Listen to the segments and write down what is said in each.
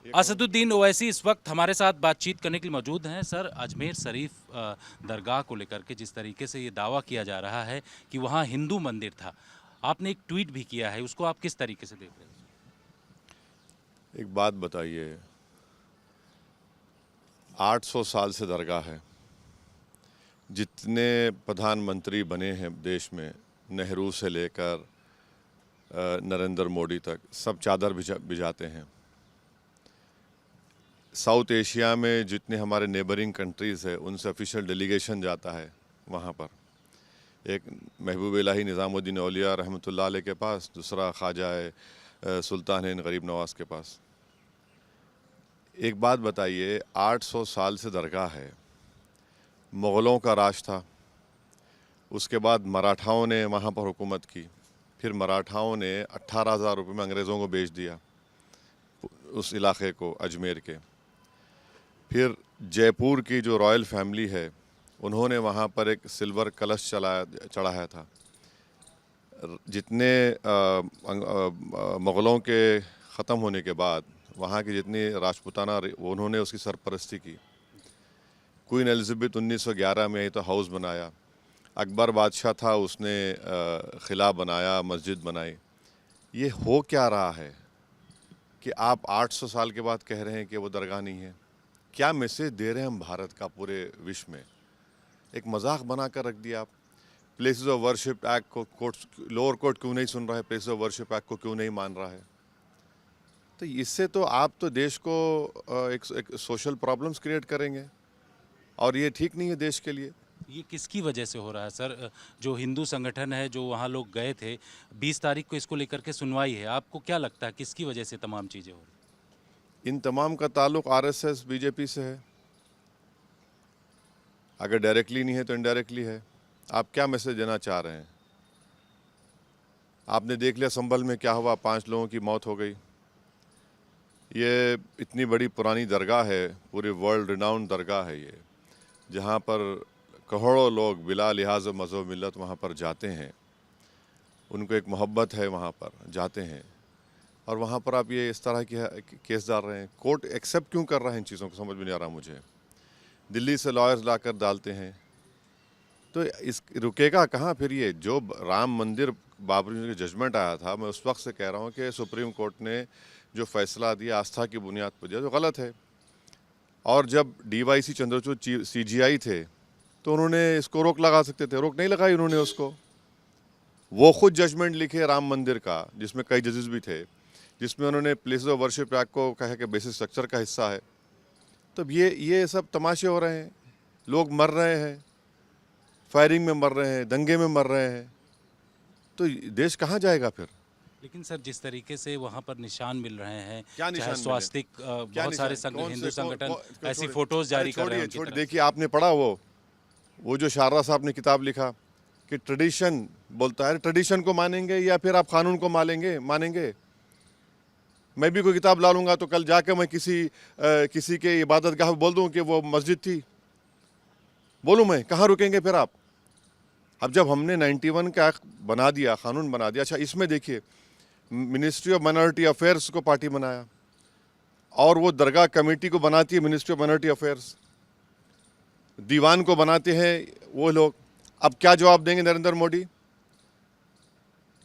असदुद्दीन ओवैसी इस वक्त हमारे साथ बातचीत करने के लिए मौजूद हैं। सर, अजमेर शरीफ दरगाह को लेकर के जिस तरीके से ये दावा किया जा रहा है कि वहाँ हिंदू मंदिर था, आपने एक ट्वीट भी किया है, उसको आप किस तरीके से देख रहे हैं? एक बात बताइए, 800 साल से दरगाह है। जितने प्रधानमंत्री बने हैं देश में, नेहरू से लेकर नरेंद्र मोदी तक, सब चादर भिजाते हैं। साउथ एशिया में जितने हमारे नेबरिंग कंट्रीज़ है, उनसे ऑफिशियल डेलीगेशन जाता है वहाँ पर। एक महबूब इलाही निज़ामुद्दीन औलिया रहमतुल्लाह अलैह के पास, दूसरा ख्वाजा सुल्तान गरीब नवाज के पास। एक बात बताइए, 800 साल से दरगाह है। मुग़लों का राज था, उसके बाद मराठाओं ने वहाँ पर हुकूमत की, फिर मराठाओं ने 18,000 रुपये में अंग्रेज़ों को बेच दिया उस इलाके को, अजमेर के। फिर जयपुर की जो रॉयल फैमिली है, उन्होंने वहाँ पर एक सिल्वर कलश चढ़ाया था। जितने मुग़लों के ख़त्म होने के बाद वहाँ की जितनी राजपूताना, उन्होंने उसकी सरपरस्ती की। क्वीन एलिज़ाबेथ 1911 में तो हाउस बनाया। अकबर बादशाह था, उसने क़िला बनाया, मस्जिद बनाई। ये हो क्या रहा है कि आप 800 साल के बाद कह रहे हैं कि वो दरगाह नहीं है? क्या मैसेज दे रहे हैं हम भारत का पूरे विश्व में? एक मजाक बना कर रख दिया आप। प्लेसेस ऑफ वर्शिप एक्ट को लोअर कोर्ट क्यों नहीं सुन रहा है? प्लेसेस ऑफ वर्शिप एक्ट को क्यों नहीं मान रहा है? तो इससे तो आप तो देश को एक सोशल प्रॉब्लम्स क्रिएट करेंगे, और ये ठीक नहीं है देश के लिए। ये किसकी वजह से हो रहा है सर? जो हिंदू संगठन है, जो वहाँ लोग गए थे, 20 तारीख को इसको लेकर के सुनवाई है, आपको क्या लगता है किसकी वजह से तमाम चीज़ें हो रही? इन तमाम का ताल्लुक आरएसएस बीजेपी से है। अगर डायरेक्टली नहीं है तो इनडायरेक्टली है। आप क्या मैसेज देना चाह रहे हैं? आपने देख लिया संभल में क्या हुआ, 5 लोगों की मौत हो गई। ये इतनी बड़ी पुरानी दरगाह है, पूरे वर्ल्ड रिनाउंड दरगाह है ये, जहाँ पर करोड़ों लोग बिला लिहाज मज़हब मिल्लत वहाँ पर जाते हैं। उनको एक मोहब्बत है, वहाँ पर जाते हैं, और वहाँ पर आप ये इस तरह की केस डाल रहे हैं। कोर्ट एक्सेप्ट क्यों कर रहा है इन चीज़ों को, समझ में नहीं आ रहा मुझे। दिल्ली से लॉयर्स लाकर डालते हैं, तो इस रुकेगा कहाँ फिर ये? जो राम मंदिर बाबरी का जजमेंट आया था, मैं उस वक्त से कह रहा हूँ कि सुप्रीम कोर्ट ने जो फैसला दिया आस्था की बुनियाद पर दिया, जो गलत है। और जब डीवाईसी चंद्रचूड़ सीजीआई थे, तो उन्होंने इसको रोक लगा सकते थे, रोक नहीं लगाई उन्होंने उसको। वो खुद जजमेंट लिखे राम मंदिर का, जिसमें कई जजेस भी थे, जिसमें उन्होंने प्लेसेस ऑफ वर्शिप एक्ट को कहा कि बेसिक स्ट्रक्चर का हिस्सा है। तो ये सब तमाशे हो रहे हैं, लोग मर रहे हैं, फायरिंग में मर रहे हैं, दंगे में मर रहे हैं, तो देश कहाँ जाएगा फिर? लेकिन सर, जिस तरीके से वहाँ पर निशान मिल रहे हैं, क्या निशान चाहे स्वास्तिक, बहुत सारे हिंदू संगठन ऐसी फोटोज जारी कर रहे हैं। देखिए, आपने पढ़ा वो जो शारदा साहब ने किताब लिखा कि ट्रेडिशन बोलता है, ट्रेडिशन को मानेंगे या फिर आप कानून को मानेंगे? मैं भी कोई किताब ला लूँगा तो कल जाके मैं किसी के इबादत गाह बोल दूँ कि वो मस्जिद थी, बोलूँ मैं? कहाँ रुकेंगे फिर आप? अब जब हमने 91 का एक्ट बना दिया, कानून बना दिया, अच्छा इसमें देखिए, मिनिस्ट्री ऑफ माइनॉरिटी अफेयर्स को पार्टी बनाया, और वो दरगाह कमेटी को बनाती है मिनिस्ट्री ऑफ माइनॉरिटी अफेयर्स, दीवान को बनाते हैं वो लोग। अब क्या जवाब देंगे नरेंद्र मोदी?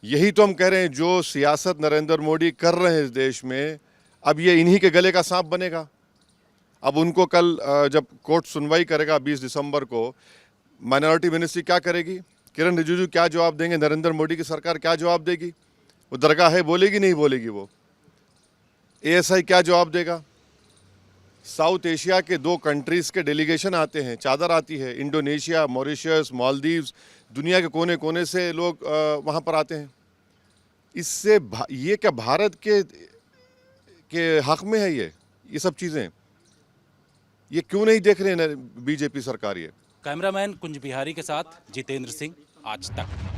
यही तो हम कह रहे हैं, जो सियासत नरेंद्र मोदी कर रहे हैं इस देश में, अब ये इन्हीं के गले का सांप बनेगा। अब उनको कल जब कोर्ट सुनवाई करेगा 20 दिसंबर को, माइनॉरिटी मिनिस्ट्री क्या करेगी? किरण रिजिजू क्या जवाब देंगे? नरेंद्र मोदी की सरकार क्या जवाब देगी? वो दरगाह है बोलेगी, नहीं बोलेगी? वो एएसआई क्या जवाब देगा? साउथ एशिया के 2 कंट्रीज़ के डेलीगेशन आते हैं, चादर आती है, इंडोनेशिया, मॉरिशस, मालदीव्स, दुनिया के कोने कोने से लोग वहाँ पर आते हैं। इससे ये क्या भारत के हक में है ये सब चीज़ें? ये क्यों नहीं देख रहे हैं बीजेपी सरकार ये? कैमरामैन कुंज बिहारी के साथ जितेंद्र सिंह, आज तक।